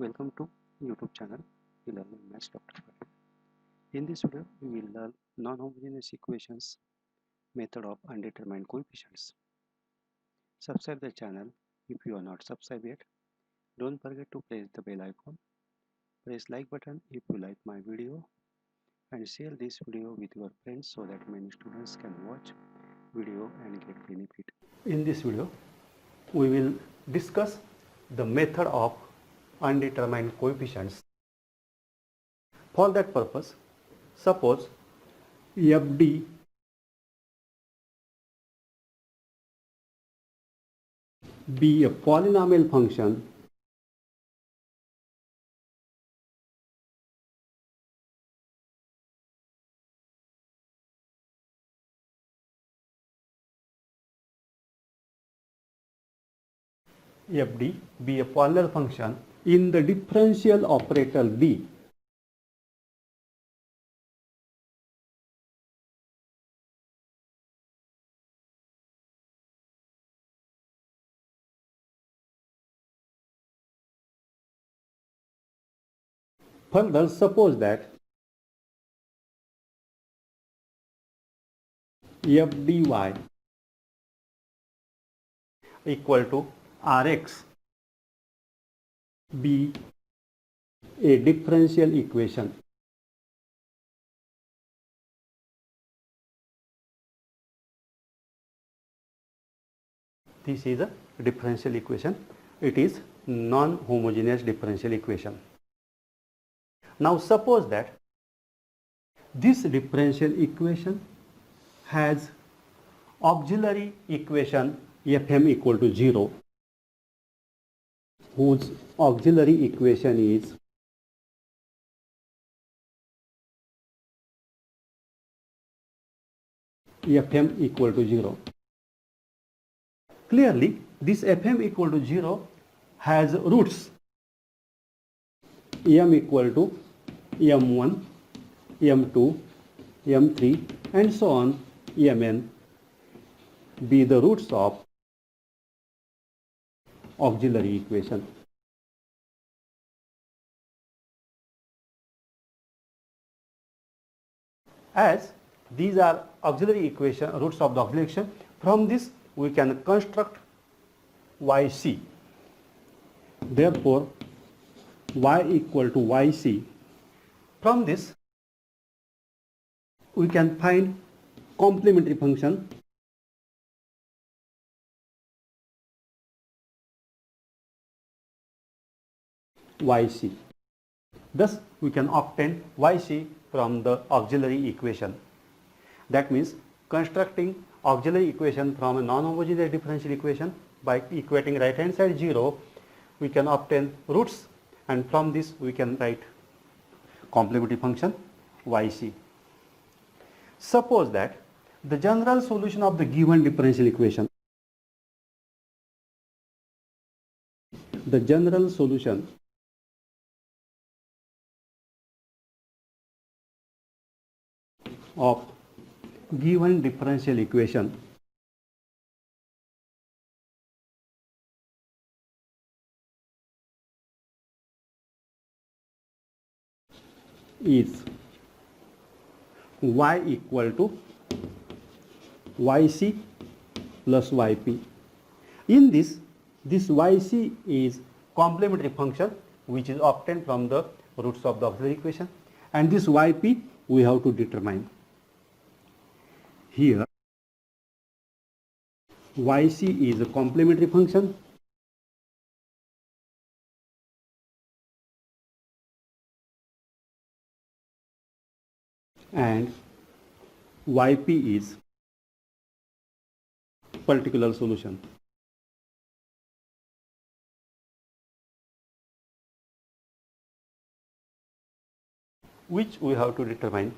Welcome to YouTube channel E-Learning Maths Dr. Patel. In this video, we will learn non-homogeneous equations method of undetermined coefficients. Subscribe the channel if you are not subscribed yet. Don't forget to press the bell icon. Press like button if you like my video and share this video with your friends so that many students can watch video and get benefit. In this video, we will discuss the method of undetermined coefficients. For that purpose, suppose FD be a polynomial function FD be a polynomial function in the differential operator D. Further, suppose that FDY equal to Rx be a differential equation. This is a differential equation. It is non-homogeneous differential equation. Now suppose that this differential equation has auxiliary equation Fm equal to 0, whose auxiliary equation is Fm equal to 0. Clearly, this Fm equal to 0 has roots m equal to m1, m2, m3 and so on, mn be the roots of auxiliary equation. As these are auxiliary equation, roots of the auxiliary equation, from this we can construct yc. Therefore, y equal to yc. From this we can find complementary function yc. Thus we can obtain yc from the auxiliary equation. That means constructing auxiliary equation from a non-homogeneous differential equation by equating right hand side 0, we can obtain roots, and from this we can write complementary function yc. Suppose that the general solution of the given differential equation, the general solution of given differential equation is y equal to yc plus yp. In this yc is complementary function which is obtained from the roots of the auxiliary equation, and this yp we have to determine. Here yc is a complementary function and yp is particular solution. Which we have to determine.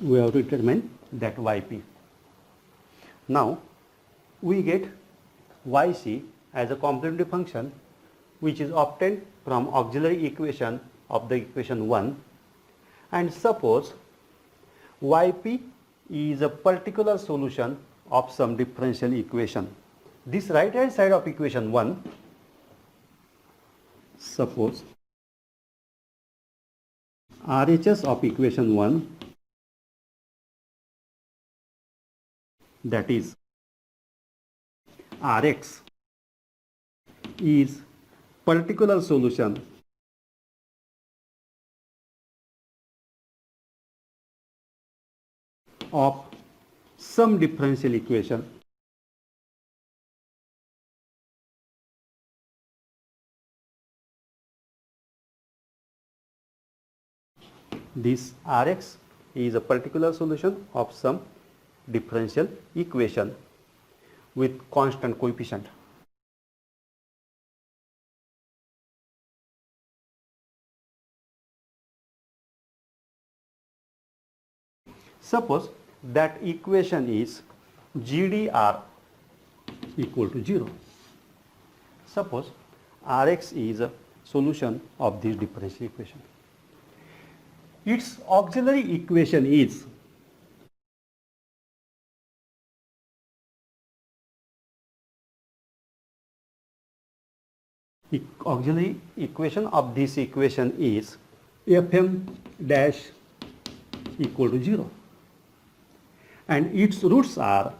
We have to determine that yp. Now we get yc as a complementary function which is obtained from auxiliary equation of the equation 1, And suppose yp is a particular solution of some differential equation. This right hand side of equation 1, suppose RHS of equation 1, that is Rx, is particular solution of some differential equation. This Rx is a particular solution of some differential equation with constant coefficient. Suppose that equation is GDR equal to 0. Suppose Rx is a solution of this differential equation. Its auxiliary equation is auxiliary equation of this equation is Fm dash equal to 0, and its roots are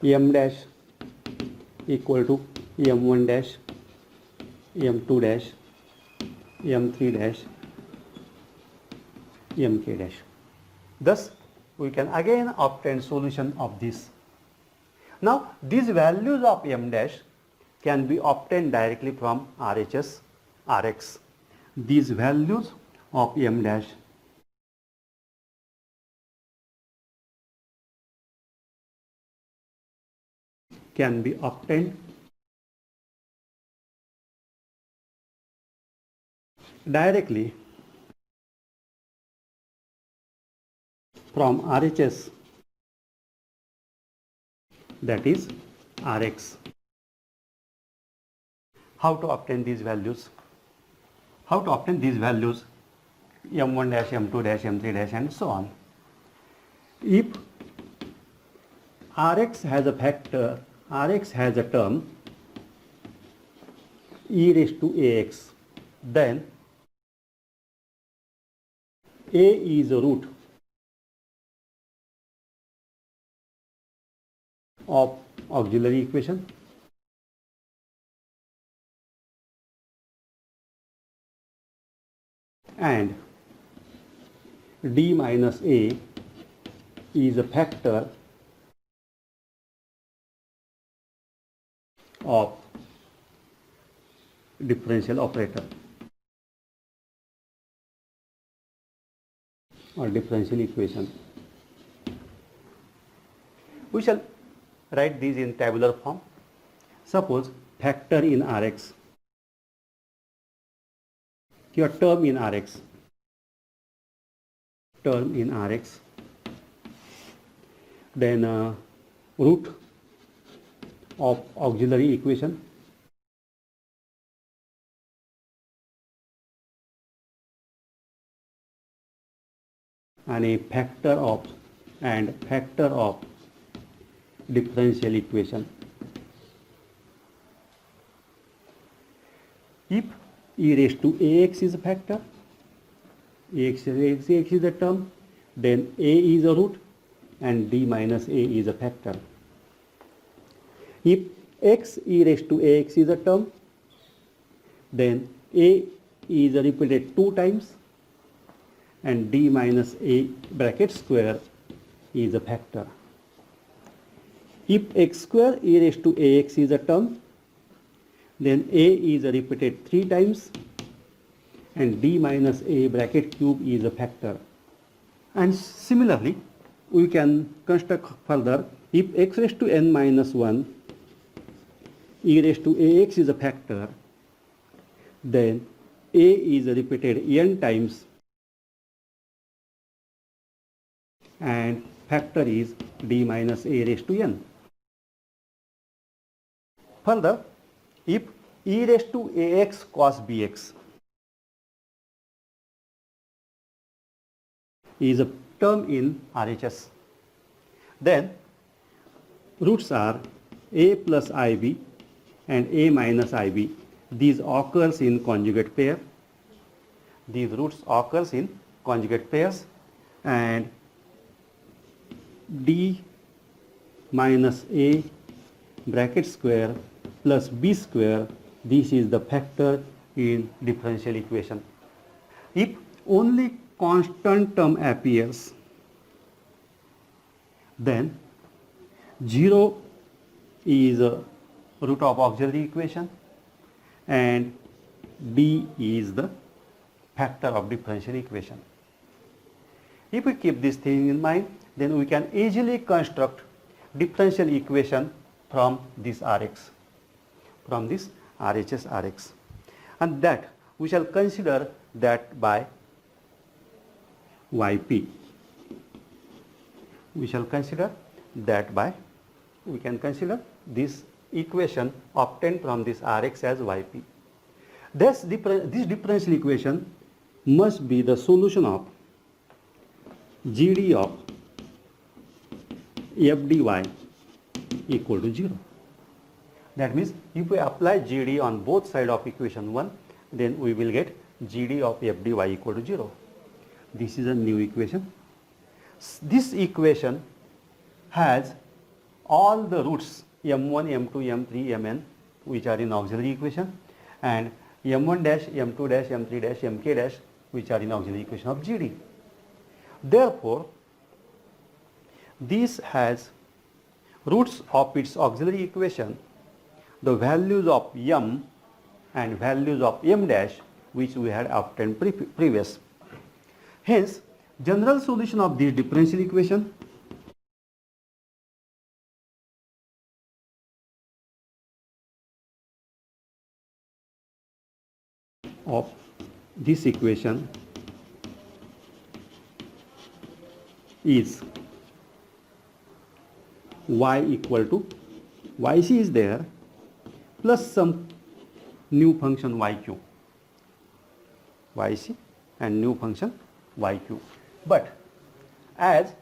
m dash equal to m1 dash, m2 dash, m3 dash, mk dash. Thus we can again obtain solution of this. Now these values of m dash can be obtained directly from RHS, Rx. These values of m dash can be obtained directly from RHS, that is Rx. How to obtain these values? How to obtain these values m1 dash, m2 dash, m3 dash and so on. If Rx has a factor, Rx has a term e raised to ax, then a is a root of auxiliary equation and d minus a is a factor of differential operator or differential equation. We shall write these in tabular form. Suppose factor in Rx, your term in Rx, then root of auxiliary equation and a factor of differential equation. If e raised to ax is a factor, ax is a term, then a is a root and d minus a is a factor. If x e raised to ax is a term, then a is repeated 2 times and d minus a bracket square is a factor. If x square e raised to ax is a term, then a is repeated 3 times and d minus a bracket cube is a factor. And similarly, we can construct further. If x raised to n minus 1 e raised to ax is a factor, then a is repeated n times and factor is d minus a raised to n. Further, if e raised to ax cos bx is a term in RHS, then roots are a plus ib and a minus ib. These occurs in conjugate pair. These roots occurs in conjugate pairs, and d minus a bracket square plus b square, this is the factor in differential equation. If only constant term appears, then 0 is a root of auxiliary equation and d is the factor of differential equation. If we keep this thing in mind, then we can easily construct differential equation from this Rx, from this RHS Rx, and that we shall consider that by Yp. We shall consider that by, we can consider this equation obtained from this Rx as Yp. This differential equation must be the solution of GD of f dy equal to 0. That means if we apply GD on both sides of equation 1, then we will get GD of f dy equal to 0. This is a new equation. This equation has all the roots m1, m2, m3, mn, which are in auxiliary equation, and m1 dash, m2 dash, m3 dash, mk dash, which are in auxiliary equation of GD. Therefore, this has roots of its auxiliary equation, the values of m and values of m dash, which we had obtained previous. Hence, general solution of this differential equation of this equation is y equal to yc is there plus some new function yq, yc and new function yq. But as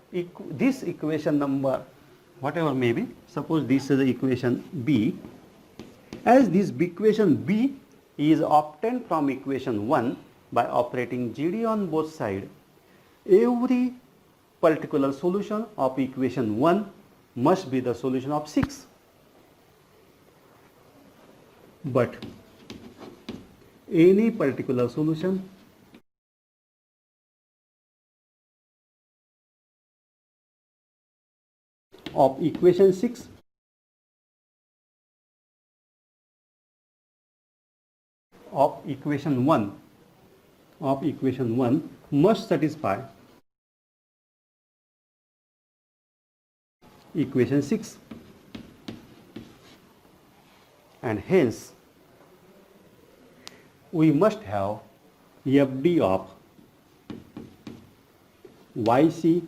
this equation number whatever may be, suppose this is the equation b, as this equation b is obtained from equation 1 by operating GD on both sides, every particular solution of equation 1 must be the solution of 6. But any particular solution of equation 6 of equation 1 must satisfy equation 6, and hence we must have FD of YC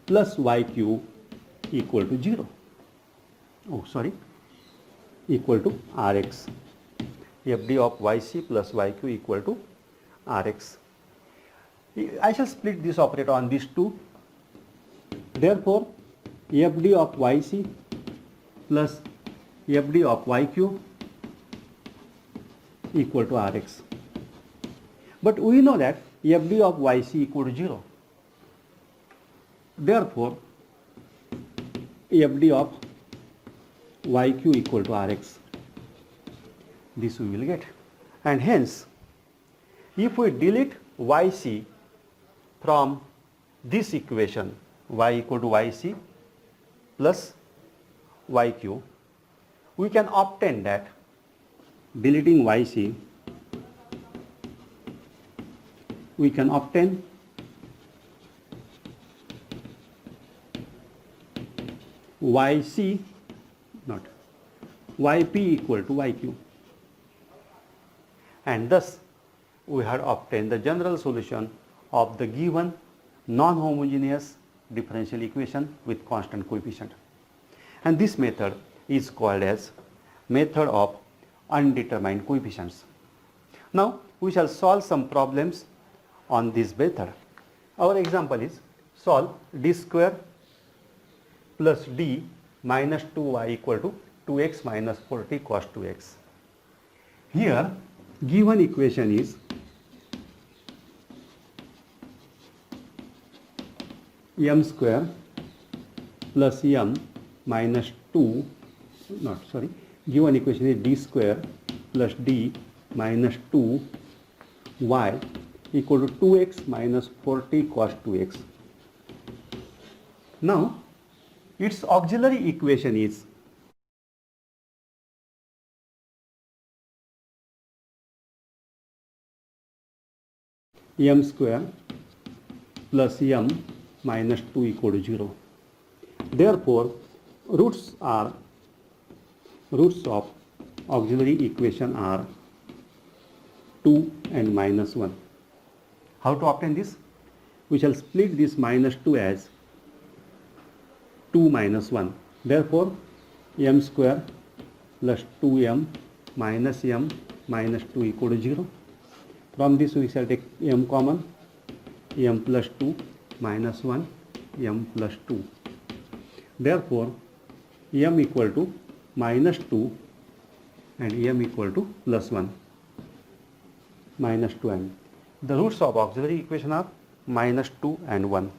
plus YQ equal to 0. Equal to Rx. FD of YC plus YQ equal to Rx. I shall split this operator on these two. Therefore, FD of YC plus FD of YQ equal to Rx. But we know that FD of YC equal to 0. Therefore, FD of YQ equal to Rx. This we will get. And hence, if we delete YC from this equation, Y equal to YC plus YQ, we can obtain that deleting YC, we can obtain YC, not YP equal to YQ, and thus we had obtained the general solution of the given non-homogeneous differential equation with constant coefficient. And this method is called as method of undetermined coefficients. Now we shall solve some problems on this method. Our example is solve d square plus d minus 2y equal to 2x minus 4t cos 2x. Here given equation is m square plus m minus 2, given equation is d square plus d minus 2y equal to 2x minus 4t cos 2x. Now its auxiliary equation is m square plus m minus 2 equal to 0. Therefore, roots of auxiliary equation are 2 and minus 1. How to obtain this? We shall split this minus 2 as 2 minus 1. Therefore, m square plus 2m minus 2 equal to 0. From this we shall take m common, m plus 2 minus 1, m plus 2. Therefore, m equal to minus 2 and m equal to plus 1, minus 2 and the roots of auxiliary equation are minus 2 and 1.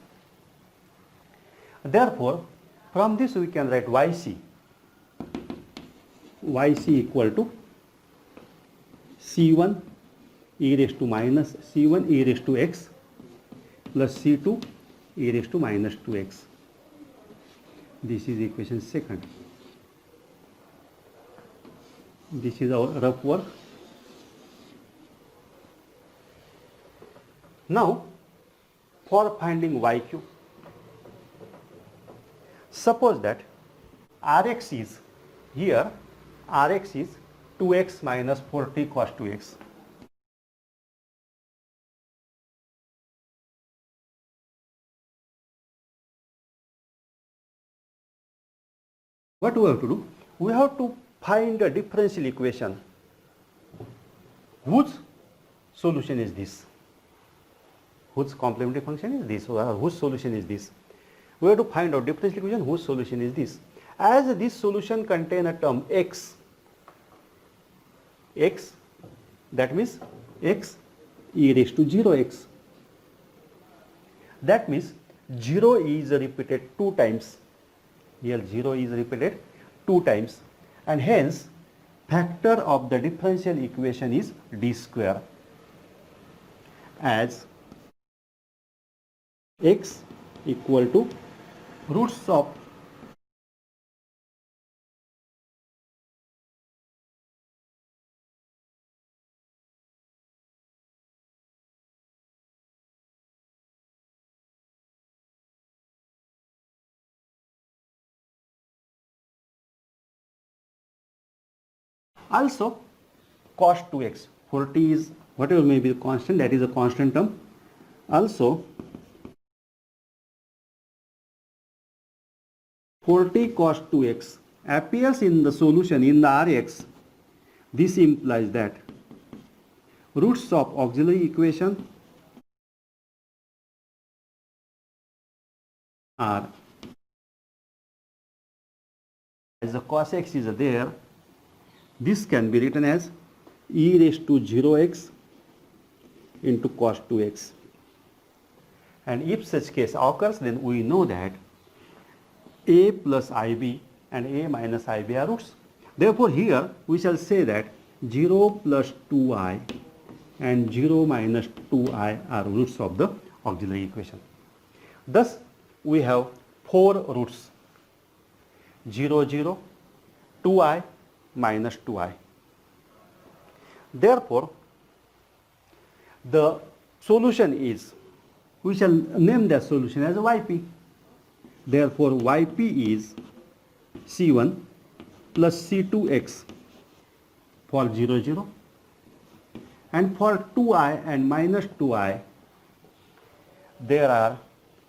Therefore, from this we can write yc equal to c1 e raised to minus c1 e raised to x plus c2 e raised to minus 2x. This is equation second. This is our rough work. Now, for finding yq, suppose that Rx is here, Rx is 2x minus 4t cos 2x. What do we have to do? We have to find a differential equation whose solution is this, whose complementary function is this, or whose solution is this. We have to find out differential equation whose solution is this. As this solution contain a term x, that means x e raised to 0x. That means 0 is repeated 2 times. Here 0 is repeated 2 times, and hence factor of the differential equation is d square, as x equal to roots of also cos 2x. 40 is whatever may be the constant, that is a constant term. Also 40 cos 2x appears in the solution in the Rx. This implies that roots of auxiliary equation are, as the cos x is there, this can be written as e raised to 0x into cos 2x. And if such case occurs, then we know that a plus ib and a minus ib are roots. Therefore, here we shall say that 0 plus 2i and 0 minus 2i are roots of the auxiliary equation. Thus, we have 4 roots: 0, 0, 2i minus 2i. Therefore, the solution is, we shall name that solution as yp. Therefore, yp is c1 plus c2x for 0, 0, and for 2i and minus 2i there are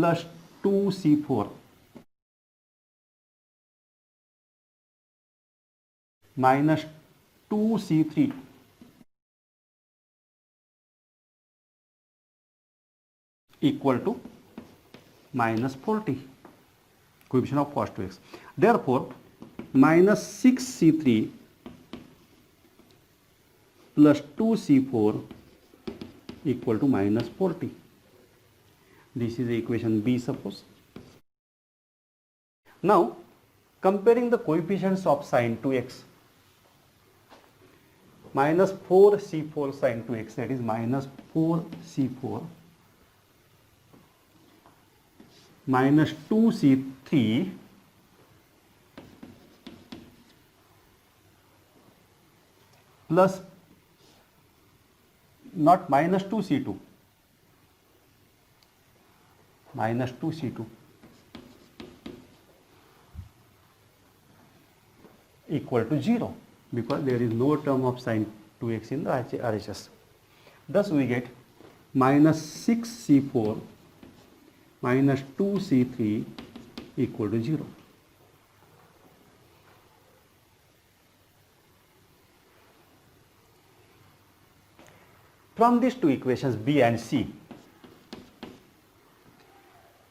plus 2c4 minus 2c3 equal to minus 40, coefficient of cos 2x. Therefore, minus 6c3 plus 2c4 equal to minus 40. This is equation B, suppose. Now, comparing the coefficients of sin 2x, minus 4c4 sin 2x, that is minus 4c4 minus 2c3 plus, not minus 2c2, minus 2c2 equal to 0, because there is no term of sin 2x in the RHS. Thus we get minus 6c4 minus 2c3 equal to 0. From these two equations B and C,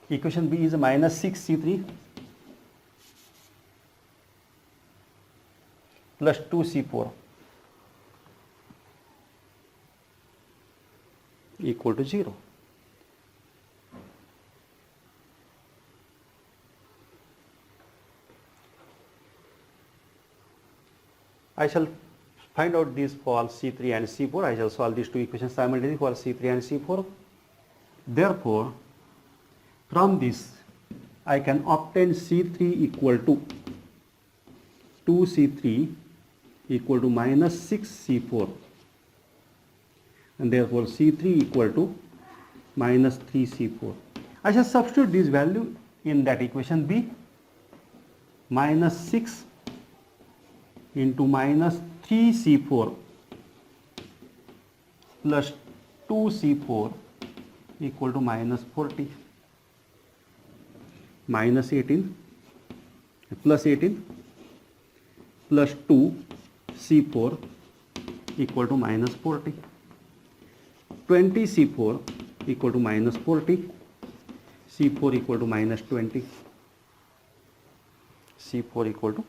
equation B is minus 6c3 plus 2c4 equal to 0. I shall find out these for C3 and C4. I shall solve these two equations simultaneously for C3 and C4. Therefore, from this I can obtain C3 equal to 2C3 equal to minus 6C4, and therefore C3 equal to minus 3C4. I shall substitute this value in that equation B. Minus 6 into minus 3c4 plus 2c4 equal to minus 40, minus 18 plus 18 plus 2c4 equal to minus 40, 20c4 equal to minus 40, c4 equal to minus 20, c4 equal to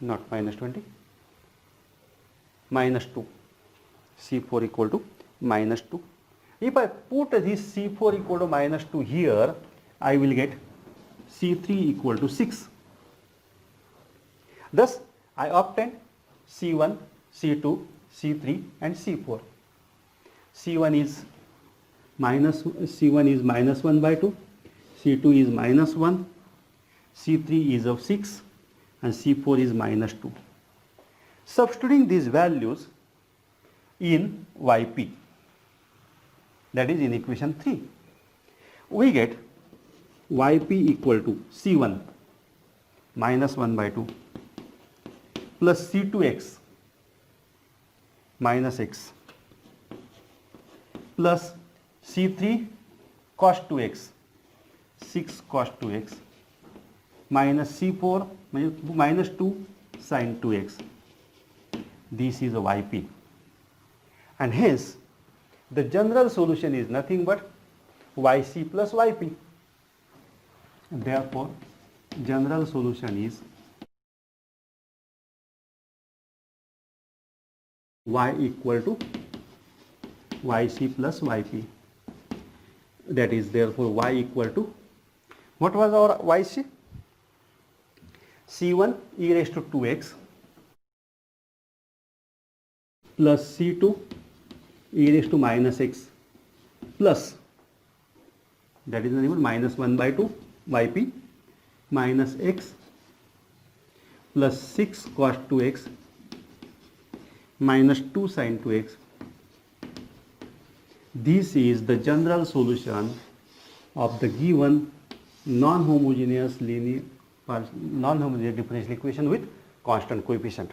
not minus 20, minus 2, c4 equal to minus 2. If I put this c4 equal to minus 2 here, I will get c3 equal to 6. Thus, I obtained c1, c2, c3 and c4. c1 is minus 1 by 2, c2 is minus 1, c3 is of 6, and C4 is minus 2. Substituting these values in Yp, that is in equation 3, we get Yp equal to C1 minus 1 by 2 plus C2x minus x plus C3 cos 2x 6 cos 2x minus C4 minus 2 sin 2x. This is a Yp, and hence the general solution is nothing but Yc plus Yp. Therefore, general solution is y equal to Yc plus Yp. That is, therefore, y equal to, what was our Yc? C1 e raised to 2x plus C2 e raised to minus x plus, that is nothing but minus 1 by 2 Yp minus x plus 6 cos 2x minus 2 sin 2x. This is the general solution of the given non-homogeneous differential equation with constant coefficient.